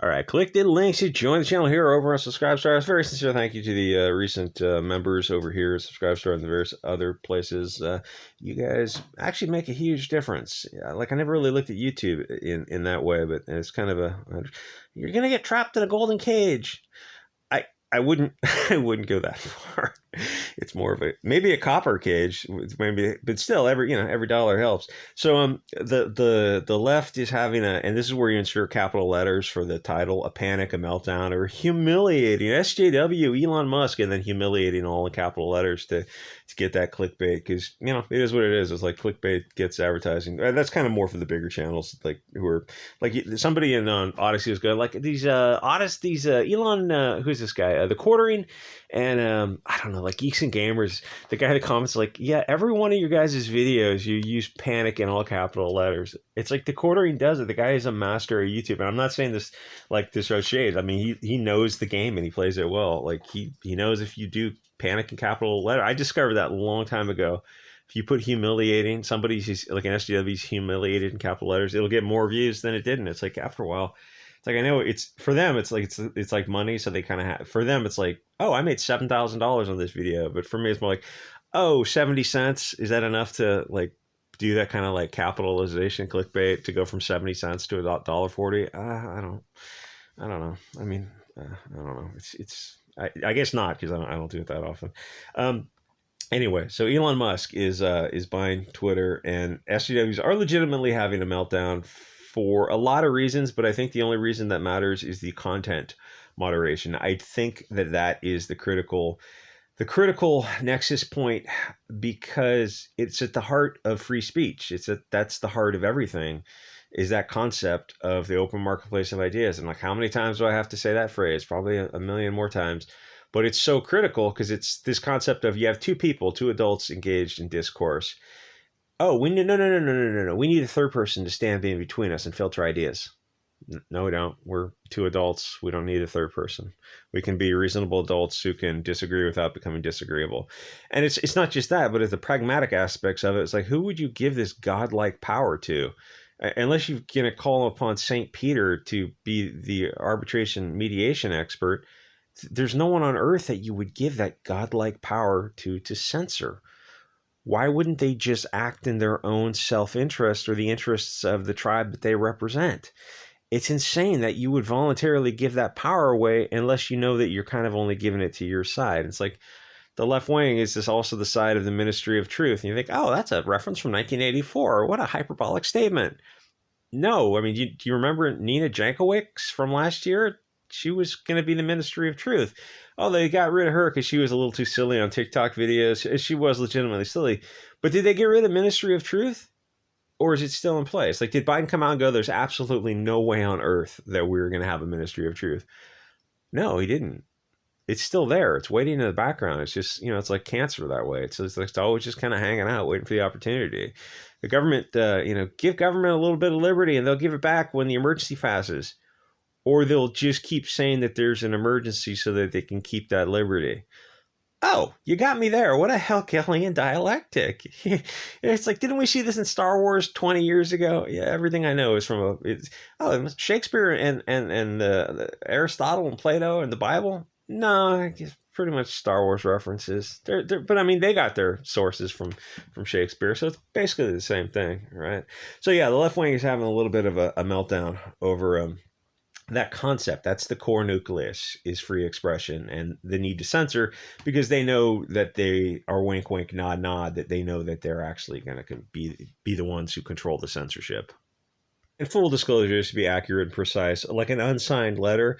All right, click the links to join the channel here over on Subscribestar. Very sincere thank you to the recent members over here at Subscribestar and the various other places. You guys actually make a huge difference. Like I never really looked at YouTube in that way, but it's kind of you're gonna get trapped in a golden cage. I wouldn't I wouldn't go that far. It's more of maybe a copper cage, maybe, but still every dollar helps. So the left is having and this is where you insert capital letters for the title: a panic, a meltdown, or humiliating SJW Elon Musk, and then humiliating all in capital letters to get that clickbait, because it is what it is. It's like clickbait gets advertising. And that's kind of more for the bigger channels, like who are like somebody in Odyssey was going like these Elon who's this guy, the Quartering, and I don't know, like Geeks and Gamers. The guy that comments like, yeah, every one of your guys' videos you use panic in all capital letters. It's like the Quartering does it. The guy is a master of YouTube, and I'm not saying this like to throw shade. I mean, he knows the game and he plays it well. Like he knows if you do panic in capital letter. I discovered that a long time ago. If you put humiliating, somebody's like an SJW's humiliated in capital letters, it'll get more views than it didn't. It's like after a while, it's like I know it's for them. It's like it's like money, so they kind of have. For them, it's like, oh, I made $7,000 on this video, but for me, it's more like, oh, 70 cents. Is that enough to like do that kind of like capitalization clickbait to go from 70 cents to $1.40? I don't know. I mean, I don't know. I guess not, because I don't do it that often. Anyway, so Elon Musk is buying Twitter, and SJWs are legitimately having a meltdown for a lot of reasons, but I think the only reason that matters is the content moderation. I think that is the critical nexus point, because it's at the heart of free speech. That's the heart of everything, is that concept of the open marketplace of ideas. And like, how many times do I have to say that phrase? Probably a million more times. But it's so critical because it's this concept of you have two adults engaged in discourse. Oh, we need no. We need a third person to stand in between us and filter ideas. No, we don't. We're two adults. We don't need a third person. We can be reasonable adults who can disagree without becoming disagreeable. And it's not just that, but it's the pragmatic aspects of it. It's like, who would you give this godlike power to? Unless you're going to call upon St. Peter to be the arbitration mediation expert, there's no one on earth that you would give that godlike power to censor. Why wouldn't they just act in their own self-interest or the interests of the tribe that they represent? It's insane that you would voluntarily give that power away unless you know that you're kind of only giving it to your side. It's like the left wing is this also the side of the Ministry of Truth. And you think, oh, that's a reference from 1984. What a hyperbolic statement. No, I mean, do you remember Nina Jankowicz from last year? She was going to be the Ministry of Truth. Oh, they got rid of her because she was a little too silly on TikTok videos. She was legitimately silly. But did they get rid of the Ministry of Truth? Or is it still in place? Like, did Biden come out and go, there's absolutely no way on earth that we're going to have a Ministry of Truth? No, he didn't. It's still there. It's waiting in the background. It's just, it's like cancer that way. It's always just kind of hanging out, waiting for the opportunity. The government, give government a little bit of liberty and they'll give it back when the emergency passes. Or they'll just keep saying that there's an emergency so that they can keep that liberty. Oh, you got me there. What a Hegelian dialectic. It's like, didn't we see this in Star Wars 20 years ago? Yeah, everything I know is from Shakespeare and Aristotle and Plato and the Bible? No, I guess pretty much Star Wars references. But I mean, they got their sources from Shakespeare, so it's basically the same thing, right? So yeah, the left wing is having a little bit of a meltdown over that concept. That's the core nucleus, is free expression and the need to censor, because they know that they are wink wink nod nod, that they know that they're actually going to be the ones who control the censorship. And full disclosure, just to be accurate and precise, like an unsigned letter,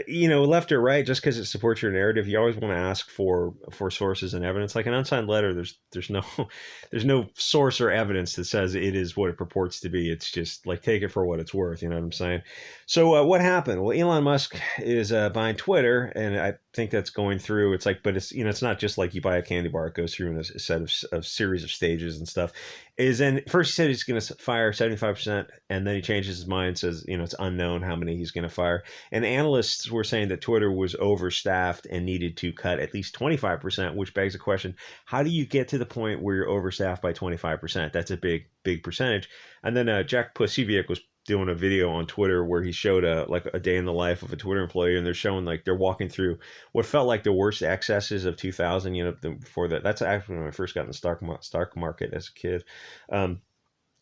left or right, just because it supports your narrative, you always want to ask for sources and evidence. Like an unsigned letter, there's no source or evidence that says it is what it purports to be. It's just like, take it for what it's worth. You know what I'm saying? So what happened? Well, Elon Musk is buying Twitter, and I think that's going through. It's like, but it's not just like you buy a candy bar. It goes through in a set of series of stages and stuff. First he said he's going to fire 75%, and then he changes his mind, says it's unknown how many he's going to fire. And analysts were saying that Twitter was overstaffed and needed to cut at least 25%, which begs the question: how do you get to the point where you're overstaffed by 25%? That's a big percentage. And then Jack Posobiec was doing a video on Twitter where he showed like a day in the life of a Twitter employee, and they're showing like they're walking through what felt like the worst excesses of 2000. Before that, that's actually when I first got in the stock market as a kid.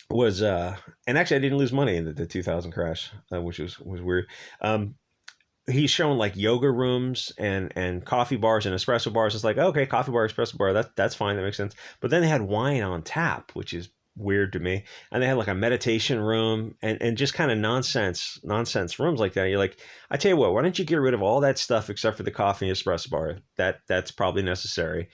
Was And actually I didn't lose money in the 2000 crash, which was weird. He's showing like yoga rooms and coffee bars and espresso bars. It's like, okay, coffee bar, espresso bar, that's fine, that makes sense. But then they had wine on tap, which is weird to me. And they had like a meditation room and just kind of nonsense rooms like that. You're like, I tell you what, why don't you get rid of all that stuff except for the coffee and espresso bar? That's probably necessary.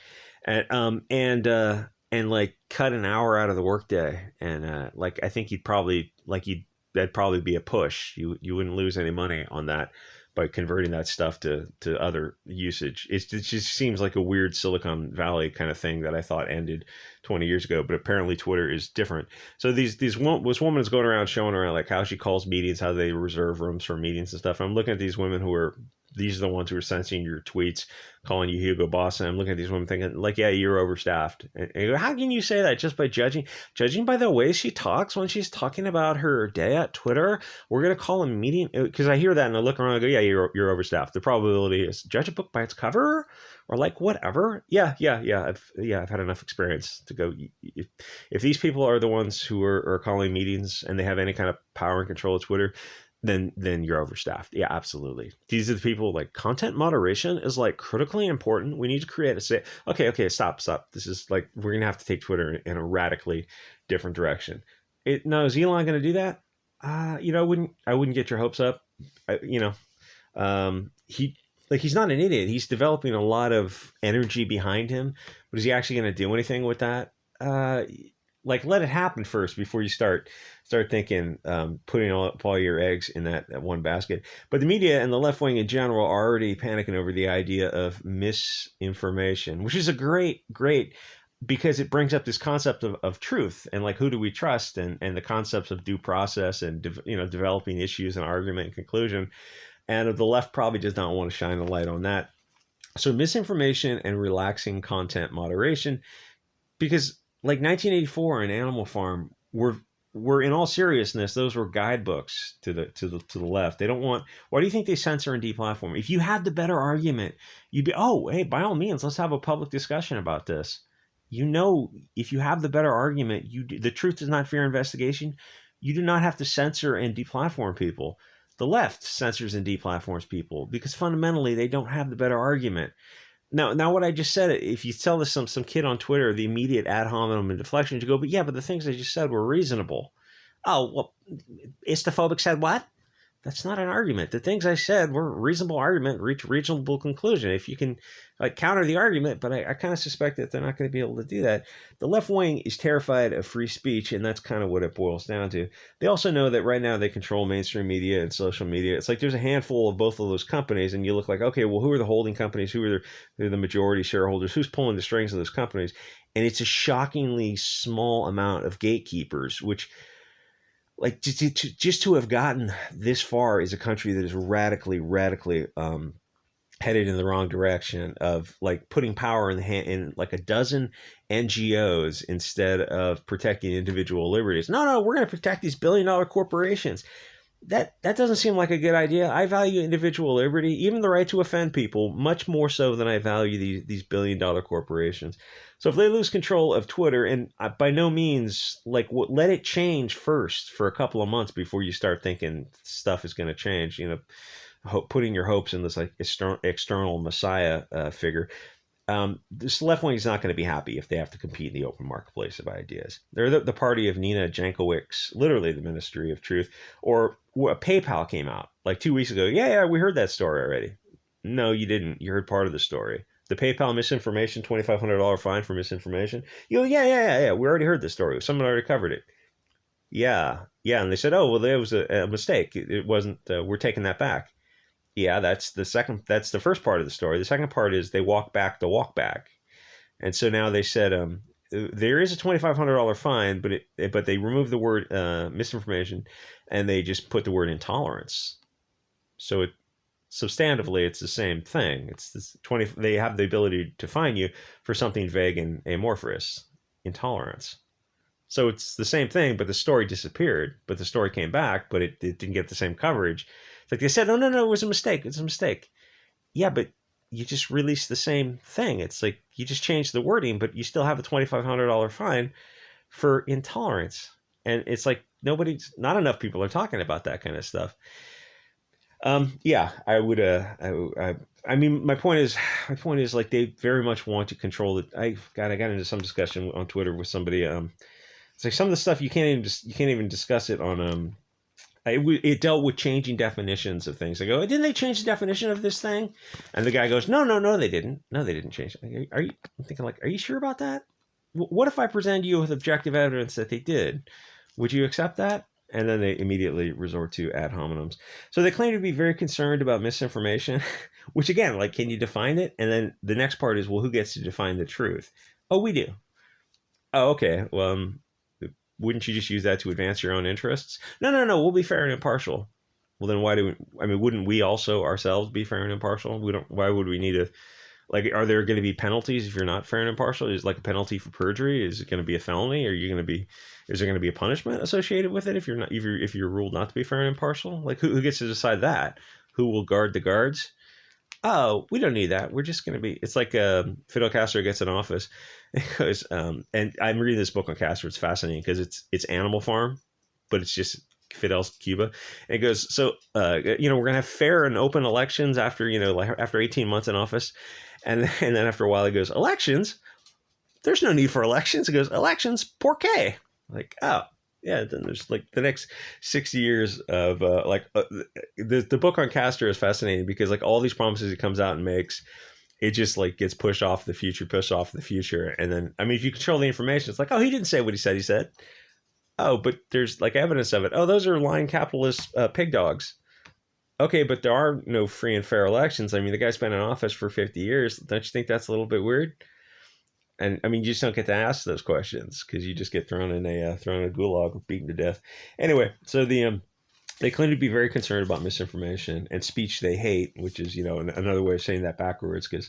And like cut an hour out of the workday. And like I think that'd probably be a push. You wouldn't lose any money on that by converting that stuff to other usage. It just seems like a weird Silicon Valley kind of thing that I thought ended 20 years ago, but apparently Twitter is different. So this woman is going around showing around like how she calls meetings, how they reserve rooms for meetings and stuff. I'm looking at these women these are the ones who are censoring your tweets, calling you Hugo Boss. And I'm looking at these women thinking like, yeah, you're overstaffed. And you go, how can you say that just by judging by the way she talks when she's talking about her day at Twitter? We're going to call a meeting, because I hear that and I look around and I go, yeah, you're overstaffed. The probability is judge a book by its cover or like whatever. Yeah. I've had enough experience to go. If these people are the ones who are calling meetings and they have any kind of power and control of Twitter, then you're overstaffed. Yeah, absolutely. These are the people like content moderation is like critically important. We need to create okay, stop. This is like, we're going to have to take Twitter in a radically different direction. Now, is Elon going to do that? I wouldn't get your hopes up. He's not an idiot. He's developing a lot of energy behind him, but is he actually going to do anything with that? Let it happen first before you start thinking, putting all your eggs in that one basket. But the media and the left wing in general are already panicking over the idea of misinformation, which is a great, because it brings up this concept of truth and like, who do we trust, and the concepts of due process and developing issues and argument and conclusion. And the left probably does not want to shine a light on that. So misinformation and relaxing content moderation, because like 1984 and Animal Farm were in all seriousness, those were guidebooks to the left. They don't want. Why do you think they censor and deplatform? If you had the better argument, you'd be, oh, hey, by all means, let's have a public discussion about this. If you have the better argument, the truth does not fear investigation. You do not have to censor and deplatform people. The left censors and deplatforms people because fundamentally they don't have the better argument. Now, what I just said, if you tell this some kid on Twitter, the immediate ad hominem and deflection, you go, but the things I just said were reasonable. Oh, well, Istophobic said what? That's not an argument. The things I said were reasonable argument, reach a reasonable conclusion. If you can counter the argument, but I kind of suspect that they're not going to be able to do that. The left wing is terrified of free speech, and that's kind of what it boils down to. They also know that right now they control mainstream media and social media. It's like there's a handful of both of those companies, and you look like, okay, well, who are the holding companies? Who are the majority shareholders? Who's pulling the strings of those companies? And it's a shockingly small amount of gatekeepers, which, like, just to have gotten this far is a country that is radically headed in the wrong direction of like putting power in like a dozen NGOs instead of protecting individual liberties. No, we're going to protect these billion-dollar corporations. That doesn't seem like a good idea. I value individual liberty, even the right to offend people, much more so than I value these billion-dollar corporations. So if they lose control of Twitter, and by no means, let it change first for a couple of months before you start thinking stuff is going to change, putting your hopes in this like external messiah figure. This left wing is not going to be happy if they have to compete in the open marketplace of ideas. They're the party of Nina Jankowicz, literally the Ministry of Truth, or PayPal came out like 2 weeks ago. Yeah, we heard that story already. No, you didn't. You heard part of the story. The PayPal misinformation, $2,500 fine for misinformation. You go, yeah. We already heard this story. Someone already covered it. Yeah. And they said, oh, well, there was a mistake. It wasn't. We're taking that back. Yeah, that's the first part of the story. The second part is they walk back the walk back. And so now they said there is a $2,500 fine, but they removed the word misinformation and they just put the word intolerance. So substantively, it's the same thing. It's this they have the ability to fine you for something vague and amorphous, intolerance. So it's the same thing, but the story disappeared. But the story came back, but it didn't get the same coverage. It's like they said, no, it was a mistake. It's a mistake. Yeah, but you just released the same thing. It's like you just changed the wording, but you still have a $2,500 fine for intolerance. And it's like not enough people are talking about that kind of stuff. Yeah, I would. I mean, my point is like they very much want to control it. I got into some discussion on Twitter with somebody. It's like some of the stuff you can't even discuss it on. It dealt with changing definitions of things. I go, didn't they change the definition of this thing? And the guy goes, no, they didn't. No, they didn't change it. Are you? I'm thinking like, are you sure about that? What if I present you with objective evidence that they did? Would you accept that? And then they immediately resort to ad hominems. So they claim to be very concerned about misinformation, which again, like, can you define it? And then the next part is, well, who gets to define the truth? Oh, we do. Oh, okay. Well, wouldn't you just use that to advance your own interests? No. We'll be fair and impartial. Well, then wouldn't we also ourselves be fair and impartial? Why would we need to, like, are there going to be penalties if you're not fair and impartial? Is like a penalty for perjury? Is it going to be a felony? Is there going to be a punishment associated with it if you're ruled not to be fair and impartial? Like, who gets to decide that? Who will guard the guards? Oh, we don't need that. We're just going to be. It's like Fidel Castro gets in office, because and I'm reading this book on Castro. It's fascinating because it's Animal Farm, but it's just Fidel's Cuba. And it goes, so we're going to have fair and open elections after after 18 months in office, and then after a while he goes, elections. There's no need for elections. He goes, elections, por qué? Like, oh. Yeah, then there's like the next 60 years of the book on Castro is fascinating because like all these promises he comes out and makes, it just like gets pushed off the future. And then, I mean, if you control the information, it's like, oh, he didn't say what he said. Oh, but there's like evidence of it. Oh, those are lying capitalist pig dogs. Okay, but there are no free and fair elections. I mean, the guy's been in office for 50 years. Don't you think that's a little bit weird? And I mean, you just don't get to ask those questions because you just get thrown in a gulag, beaten to death. Anyway, so they claim to be very concerned about misinformation and speech they hate, which is another way of saying that backwards. Because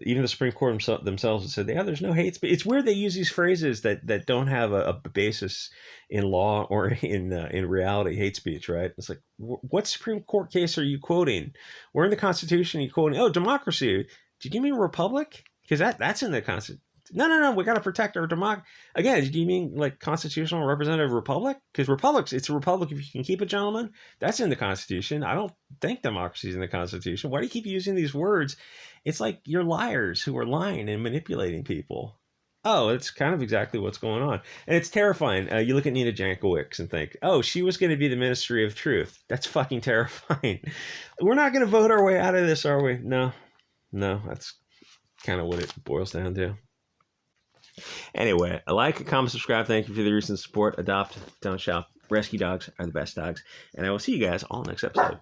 even the Supreme Court themselves have said, yeah, there's no hate speech. It's weird they use these phrases that don't have a basis in law or in reality. Hate speech, right? It's like, what Supreme Court case are you quoting? Where in the Constitution are you quoting? Oh, democracy. Did you give me a republic? Because that's in the Constitution. No. We got to protect our democracy. Again, do you mean like constitutional representative republic? Because it's a republic if you can keep it, gentlemen. That's in the Constitution. I don't think democracy is in the Constitution. Why do you keep using these words? It's like you're liars who are lying and manipulating people. Oh, it's kind of exactly what's going on. And it's terrifying. You look at Nina Jankowicz and think, oh, she was going to be the Ministry of Truth. That's fucking terrifying. We're not going to vote our way out of this, are we? No, that's kind of what it boils down to. Anyway, like, comment, subscribe. Thank you for the recent support. Adopt, don't shop. Rescue dogs are the best dogs. And I will see you guys all next episode.